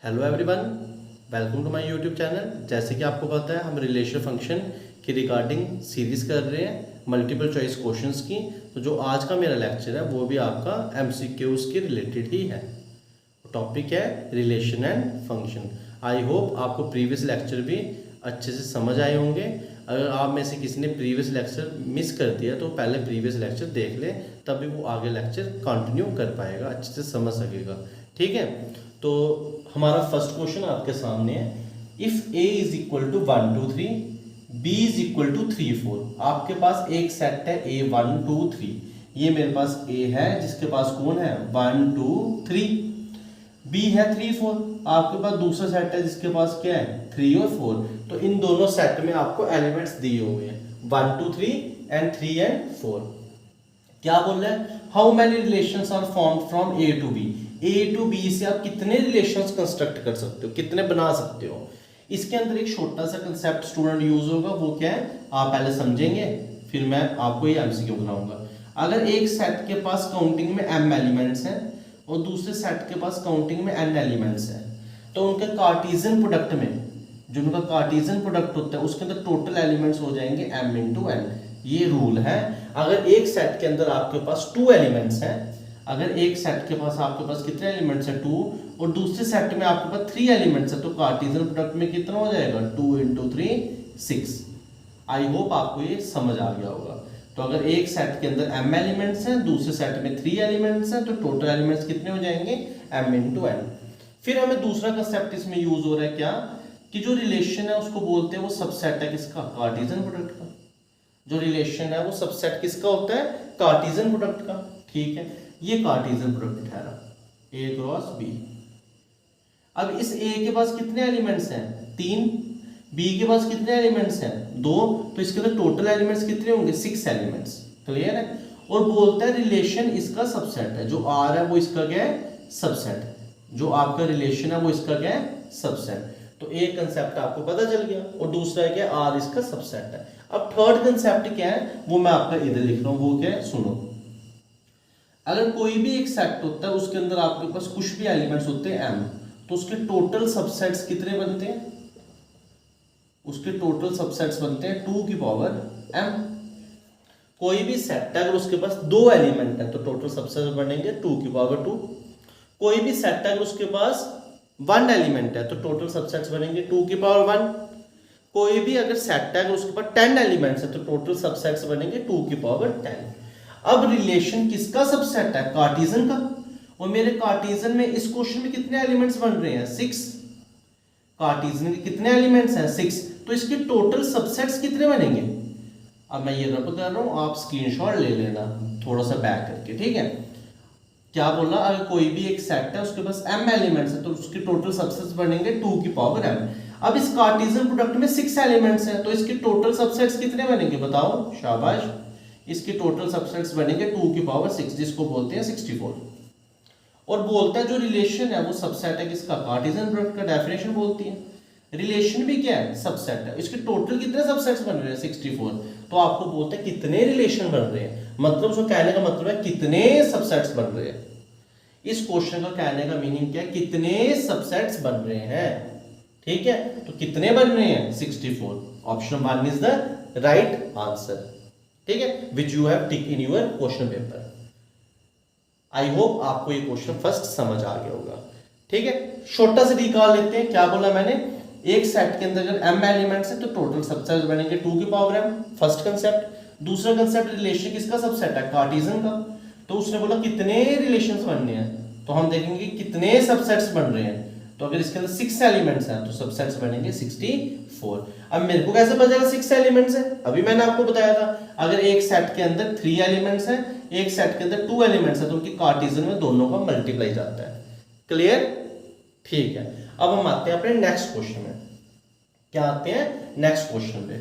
Hello everyone, welcome to my YouTube channel. जैसे कि आपको पता है हम रिलेशन फंक्शन की रिगार्डिंग सीरीज़ कर रहे हैं मल्टीपल चॉइस क्वेश्चंस की। तो जो आज का मेरा लेक्चर है वो भी आपका एमसीक्यूज के रिलेटेड ही है। टॉपिक है relation and function. I hope आपको प्रीवियस लेक्चर भी अच्छे से समझ आए होंगे। अगर आप में से किसी ने प्रीवियस लेक्चर मिस कर दिया तो पहले प्रीवियस लेक्चर देख ले, तभी वो आगे लेक्चर कंटिन्यू कर पाएगा, अच्छे से समझ सकेगा। ठीक है, तो हमारा फर्स्ट क्वेश्चन आपके सामने है। If A is equal to 1 2 3, B is equal to 3 4। आपके पास एक सेट है ए 1 2 3। ये मेरे पास ए है जिसके पास कौन है 1 2 3, बी है 3 4। आपके पास दूसरा सेट है जिसके पास क्या है 3 और 4। तो इन दोनों सेट में आपको एलिमेंट्स दिए हुए हैं 1 2 3 एंड 3 एंड 4। क्या बोल रहे हैं, how many relations are formed from A to B. A to B से आप कितने रिलेशंस कंस्ट्रक्ट कर सकते हो, कितने बना सकते हो। इसके अंदर एक छोटा सा कंसेप्ट स्टूडेंट यूज होगा, वो क्या है आप पहले समझेंगे, फिर मैं आपको ये एमसीक्यू बनाऊंगा। अगर एक सेट के पास काउंटिंग में m एलिमेंट्स हैं और दूसरे सेट के पास काउंटिंग में n एलिमेंट्स हैं, तो उनके कार्टेशियन प्रोडक्ट में जो उनका कार्टेशियन प्रोडक्ट होता है उसके अंदर टोटल एलिमेंट्स हो जाएंगे m इंटू n। ये रूल है। अगर एक सेट के अंदर आपके पास 2 एलिमेंट्स हैं, अगर एक सेट के पास आपके पास कितने एलिमेंट्स हैं 2, और दूसरे सेट में आपके पास 3 एलिमेंट्स हैं, तो कार्टेशियन प्रोडक्ट में कितना हो जाएगा 2 इंटू 3 6। आई होप आपको ये समझ आ गया होगा। तो अगर एक सेट के अंदर m एलिमेंट्स हैं, दूसरे सेट में 3 एलिमेंट्स हैं, तो टोटल एलिमेंट्स कितने हो जाएंगे m इंटू n। फिर हमें दूसरा कंसेप्ट इसमें यूज हो रहा है क्या, कि जो रिलेशन है उसको बोलते हैं वो सबसेट है किसका, कार्टेशियन प्रोडक्ट का। जो रिलेशन है वो सबसेट किसका होता है, कार्टेशियन प्रोडक्ट का। ठीक है, ये कार्टेशियन प्रोडक्ट ठहरा a क्रॉस b। अब इस a के पास कितने एलिमेंट्स हैं 3, b के पास कितने एलिमेंट्स हैं 2, तो इसके अंदर टोटल एलिमेंट्स कितने होंगे 6 एलिमेंट्स। क्लियर है। और बोलता है रिलेशन इसका सबसेट है, जो r है वो इसका क्या है सबसेट, जो आपका रिलेशन है वो इसका क्या है सबसेट। तो एक कंसेप्ट आपको पता चल गया, और दूसरा है क्या r इसका सबसेट है। अब थर्ड कंसेप्ट क्या है वो मैं आपका इधर लिख रहा हूं, वो क्या है सुनो। अगर कोई भी एक सेट होता है उसके अंदर आपके पास कुछ भी एलिमेंट्स होते हैं m, तो उसके टोटल सबसेट्स कितने बनते हैं, उसके टोटल सबसेट्स बनते हैं 2 की पावर m। कोई भी सेट है अगर उसके पास 2 एलिमेंट है तो टोटल सबसेट्स बनेंगे 2 की पावर 2। कोई भी सेट है अगर उसके पास 1 एलिमेंट है तो टोटल सबसेट्स बनेंगे 2 की पावर 1। कोई भी अगर सेट है अगर उसके पास 10 एलिमेंट्स है तो टोटल सबसेट्स बनेंगे 2 की पावर 10। अब रिलेशन किसका सबसेट है, कार्टेशियन का। और मेरे कार्टेशियन में इस क्वेश्चन में कितने एलिमेंट्स बन रहे हैं 6। कार्टेशियन के कितने एलिमेंट्स हैं 6, तो इसके टोटल सबसेट्स कितने बनेंगे। अब मैं ये रब कर रहा हूं, आप स्क्रीनशॉट ले लेना थोड़ा सा बैक करके। ठीक है, क्या बोला, अगर कोई भी एक सेट है उसके पास m एलिमेंट्स है तो उसके टोटल सबसेट्स बनेंगे 2 की पावर m। अब इस कार्टेशियन प्रोडक्ट में 6 एलिमेंट्स हैं तो इसके टोटल सबसेट्स कितने बनेंगे बताओ, शाबाश। इसके टोटल सबसेट्स बनेंगे 2 की पावर 6, जिसको बोलते हैं 64। और बोलता है जो रिलेशन है वो सबसेट है किसका, कार्टेशियन प्रोडक्ट का। डेफिनेशन बोलती है रिलेशन भी क्या है सबसेट है। इसके टोटल कितने सबसेट्स बन रहे हैं 64। तो आपको बोलते हैं कितने रिलेशन बन रहे हैं, मतलब उसको कहने का मतलब है कितने सबसेट्स बन रहे हैं। इस क्वेश्चन का कहने का मीनिंग क्या है, कितने सबसेट्स बन रहे हैं। ठीक है, तो कितने बन रहे हैं 64। Option 1 is the right answer. ठीक है, which you have tick in your question paper. I hope आपको ये क्वेश्चन फर्स्ट समझ आ गया होगा। ठीक है, छोटा सा रिकॉल लेते हैं। क्या बोला मैंने, एक सेट के अंदर अगर m एलिमेंट्स है तो टोटल सबसेट्स बनेंगे 2 की पावर m, फर्स्ट कंसेप्ट। दूसरा कंसेप्ट रिलेशन किसका सबसेट है, कार्टेशियन का। तो उसने बोला कितने रिलेशंस बनने हैं, तो हम देखेंगे कितने सबसेट्स बन रहे हैं। तो अगर इसके अंदर 6 एलिमेंट्स हैं तो सबसेट्स बनेंगे 64। अब मेरे को कैसे पता चला 6 एलिमेंट्स है, अभी मैंने आपको बताया था। अगर एक सेट के अंदर 3 एलिमेंट्स हैं, एक सेट के अंदर 2 एलिमेंट्स हैं, तो उनकी कार्टेशियन में दोनों का मल्टीप्लाई जाता है। क्लियर, ठीक है। अब हम आते हैं अपने नेक्स्ट क्वेश्चन में। क्या आते हैं नेक्स्ट क्वेश्चन पे।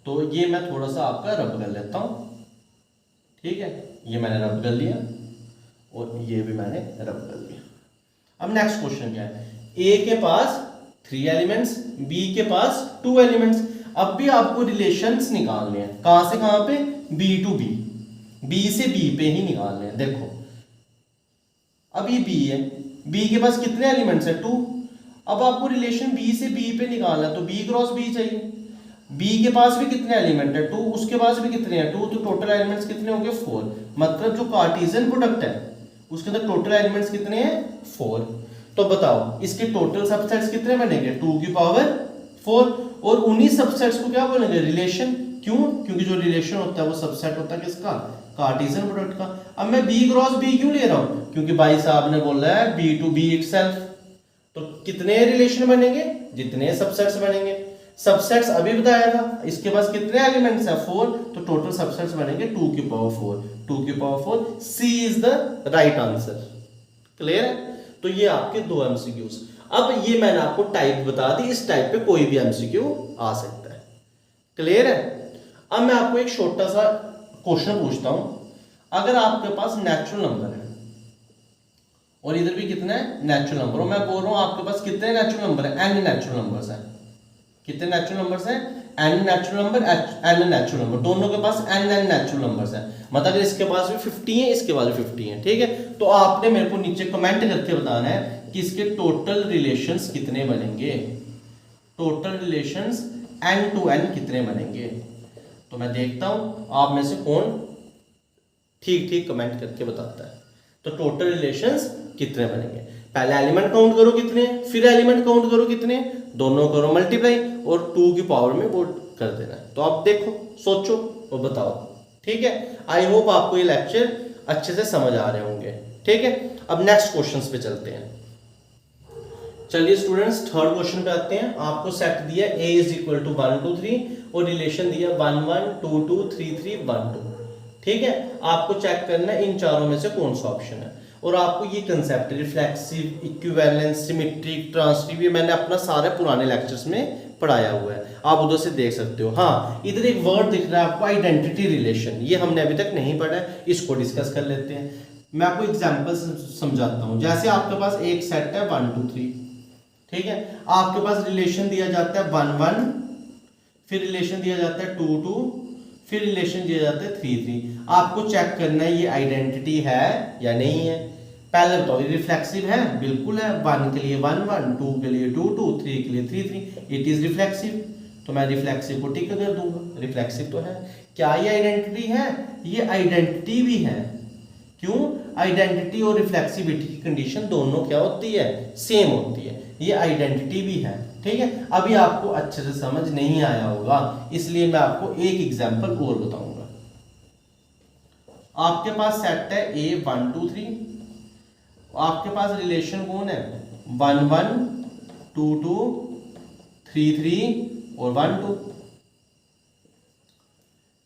तो ये मैं थोड़ा सा आपका रब कर लेता हूं। ठीक है, ये मैंने रब कर लिया और ये भी मैंने रब कर लिया। अब नेक्स्ट क्वेश्चन क्या है, ए के पास 3 एलिमेंट्स, बी के पास 2 एलिमेंट्स। अब भी आपको रिलेशंस निकालने हैं, कहां से कहां पे, बी टू बी, बी से बी पे ही निकालने हैं। देखो अब ये बी है, बी के पास कितने एलिमेंट्स है 2। अब आपको रिलेशन बी से बी पे निकालना है, तो बी क्रॉस बी चाहिए। बी के पास भी कितने एलिमेंट है, 2, उसके पास भी कितने हैं, 2, तो टोटल एलिमेंट्स कितने होंगे, 4। मतलब जो कार्टेशियन प्रोडक्ट है उसके अंदर टोटल एलिमेंट्स कितने हैं, 4। तो बताओ इसके टोटल सबसेट्स कितने बनेंगे, 2 की पावर 4। और उन्हीं सबसेट्स को क्या बोलेंगे, रिलेशन। क्यों, क्योंकि जो रिलेशन होता है वो सबसेट होता है किसका, कार्टेशियन प्रोडक्ट का। अब मैं बी क्रॉस बी क्यों ले रहा हूं, क्योंकि भाई साहब ने बोला है बी टू बी इटसेल्फ। तो कितने रिलेशन बनेंगे, जितने सबसेट्स बनेंगे। सबसेट्स अभी बताया था, इसके पास कितने एलिमेंट्स है, 4, तो टोटल सबसेट्स बनेंगे 2 की पावर 4। 2 की power 4, C is the right answer. Clear है। तो ये आपके 2 एमसीक्यूज। अब ये मैंने आपको टाइप बता दी, इस टाइप पे कोई भी एमसीक्यू आ सकता है। क्लियर है। अब मैं आपको एक छोटा सा क्वेश्चन पूछता हूं, अगर आपके पास नेचुरल नंबर है और इधर भी कितने नेचुरल नंबर, और मैं बोल रहा हूं आपके पास कितने नेचुरल नंबर है, n नेचुरल नंबर्स हैं। कितने नेचुरल नंबर्स हैं, n natural number, n natural number, दोनों के पास n नेचुरल नंबर्स हैं। मतलब अगर इसके पास भी 50 है, इसके पास भी 50 है, ठीक है। तो आपने मेरे को नीचे कमेंट करके बताना है कि इसके टोटल रिलेशंस कितने बनेंगे, total relations n to n कितने बनेंगे। तो मैं देखता हूं आप में से कौन ठीक ठीक कमेंट करके बताता है। तो टोटल रिलेशंस कितने बनेंगे, पहले एलिमेंट काउंट करो कितने, फिर एलिमेंट काउंट करो कितने, दोनों करो मल्टीप्लाई और 2 की पावर में वो कर देना है। तो आप देखो, सोचो और बताओ, ठीक है। आई होप आपको ये लेक्चर अच्छे से समझ आ रहे होंगे, ठीक है। अब नेक्स्ट क्वेश्चंस पे चलते हैं। चलिए स्टूडेंट्स, थर्ड क्वेश्चन पे आते हैं। आपको सेट दिया a इज इक्वल टू 1 2 3 और रिलेशन दिया 1 1 2 2 3 3 1 2, ठीक है। आपको चेक करना है इन चारों में से कौन सा ऑप्शन है। और आपको ये concept reflexive, equivalence, symmetric, transitive, ये मैंने अपना सारे पुराने लेक्चर्स में पढ़ाया हुआ है, आप उधर से देख सकते हो। हाँ, इधर एक वर्ड दिख रहा है आपको, आइडेंटिटी रिलेशन, ये हमने अभी तक नहीं पढ़ा है, इसको डिस्कस कर लेते हैं। मैं आपको एग्जाम्पल समझाता हूँ। जैसे आपके पास एक सेट है 1 2 3, ठीक है। आपके पास रिलेशन दिया जाता है 1 1, फिर रिलेशन दिया जाता है 2 2, फिर रिलेशन दिया जाता है 3 3। आपको चेक करना है ये आइडेंटिटी है या नहीं है। पहले बताओ, ये रिफ्लेक्सिव है, बिल्कुल है। 1 के लिए 1 1, 2 के लिए 2 2, 3 के लिए 3 3, इट इज रिफ्लेक्सिव। तो मैं रिफ्लेक्सिव को टिक कर दूंगा, रिफ्लेक्सिव तो है। क्या ये आइडेंटिटी है, ये आइडेंटिटी भी है। क्यों, आइडेंटिटी और रिफ्लेक्सिविटी की कंडीशन दोनों क्या होती है, सेम होती है। ये आइडेंटिटी भी है, ठीक है। अभी आपको अच्छे से समझ नहीं आया होगा, इसलिए मैं आपको एक एग्जांपल और बताऊंगा। आपके पास सेट है A 1 2 3, आपके पास रिलेशन कौन है 1 1 2 2 3 3 और 1 2,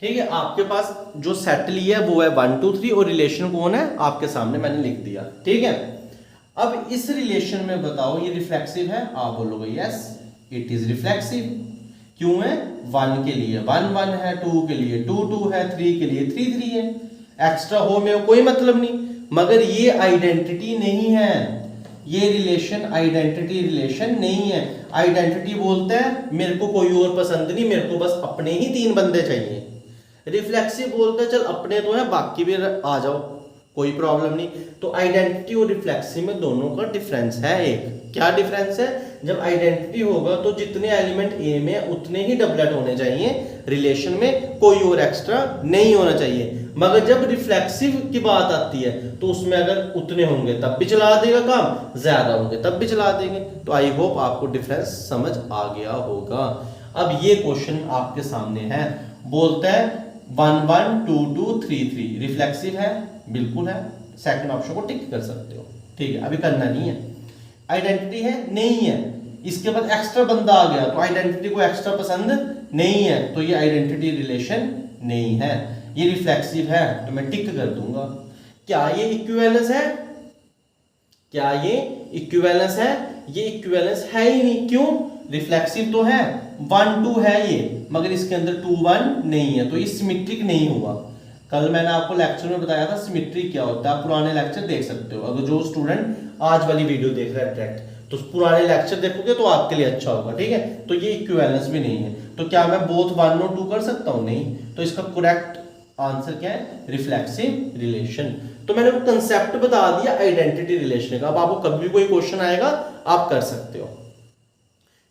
ठीक है। आपके पास जो सेट लिया है वो है 1 2 3 और रिलेशन कौन है आपके सामने मैंने लिख दिया, ठीक है। अब इस रिलेशन में बताओ ये रिफ्लेक्सिव है, आप बोलोगे यस इट इज रिफ्लेक्सिव। क्यों है, 1 के लिए 1 1 है, 2 के लिए 2 2 है, 3 के लिए 3 3 है। एक्स्ट्रा हो में कोई मतलब नहीं, मगर ये आइडेंटिटी नहीं है, ये रिलेशन आइडेंटिटी रिलेशन नहीं है। आइडेंटिटी बोलते हैं मेरे को कोई और पसंद नहीं, मेरे को बस अपने ही 3 बंदे चाहिए। रिफ्लेक्सिव बोलते हैं चल अपने तो है बाकी भी आ जाओ, कोई प्रॉब्लम नहीं। तो आइडेंटिटी और रिफ्लेक्सिव में दोनों का डिफरेंस है एक। क्या डिफरेंस है, जब आइडेंटिटी होगा तो जितने एलिमेंट ए में उतने ही डबलेट होने चाहिए, रिलेशन में कोई और एक्स्ट्रा नहीं होना चाहिए। मगर जब रिफ्लेक्सिव की बात आती है तो उसमें अगर उतने होंगे तब भी चला देगा काम, ज्यादा होंगे तब भी चला देंगे। तो आई होप आपको डिफरेंस समझ आ गया होगा। अब ये क्वेश्चन आपके सामने है, बोलता है 1 1 2 2 3 3 रिफ्लेक्सिव है, बिल्कुल है, सेकंड ऑप्शन को टिक कर सकते हो, ठीक है। अभी करना नहीं है। आइडेंटिटी है, नहीं है। इसके बाद एक्स्ट्रा बंदा आ गया तो आइडेंटिटी को एक्स्ट्रा पसंद नहीं है, तो ये आइडेंटिटी रिलेशन नहीं है। ये रिफ्लेक्सिव है तो मैं टिक कर दूंगा। क्या ये इक्विवेलेंस है, क्या ये इक्विवेलेंस है, ये इक्विवेलेंस है ही नहीं। क्यों, रिफ्लेक्सिव तो है, 1 2 है ये, मगर इसके अंदर 2 1 नहीं है, तो ये सिमेट्रिक नहीं हुआ। कल मैंने आपको लेक्चर में बताया था सिमेट्रिक क्या होता है, आप पुराने लेक्चर देख सकते हो। अगर जो स्टूडेंट आज वाली वीडियो देख रहा है डायरेक्ट, तो पुराने लेक्चर देखोगे तो आपके लिए अच्छा होगा, ठीक है। तो ये इक्विवेलेंस भी नहीं है, तो क्या मैं बोथ 1 और 2 कर सकता हूं, नहीं। तो इसका करेक्ट आंसर क्या है, रिफ्लेक्सिव रिलेशन। तो मैंने वो कंसेप्ट बता दिया आइडेंटिटी रिलेशन का। अब आपको कभी भी कोई क्वेश्चन आएगा आप कर सकते हो,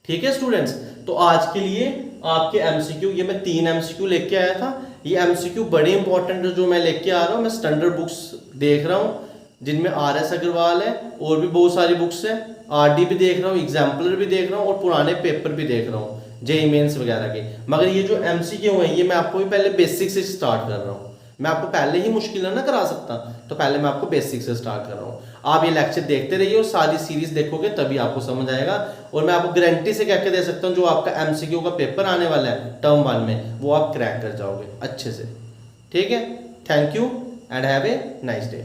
ठीक है स्टूडेंट्स, तो आज के लिए आपके एमसीक्यू, ये मैं 3 एमसीक्यू लेके आया था। ये एमसीक्यू बड़े इंपॉर्टेंट जो मैं लेके आ रहा हूँ, मैं स्टैंडर्ड बुक्स देख रहा हूँ जिनमें RS अग्रवाल है और भी बहुत सारी बुक्स है, RD भी देख रहा हूँ, एग्जाम्पलर भी देख रहा हूँ और पुराने पेपर भी देख रहा हूँ जेईई मेंस वगैरह के। मगर ये जो एमसीक्यू है ये मैं आपको भी पहले बेसिक से स्टार्ट कर रहा हूँ। मैं आपको पहले ही मुश्किल ना करा सकता, तो पहले मैं आपको बेसिक से स्टार्ट कर रहा हूँ। आप ये लेक्चर देखते रहिए और सारी सीरीज देखोगे तभी आपको समझ आएगा। और मैं आपको गारंटी से कह के दे सकता हूँ जो आपका एमसीक्यू का पेपर आने वाला है टर्म 1 में, वो आप क्रैक कर जाओगे अच्छे से। ठीक है, thank you and have a nice day.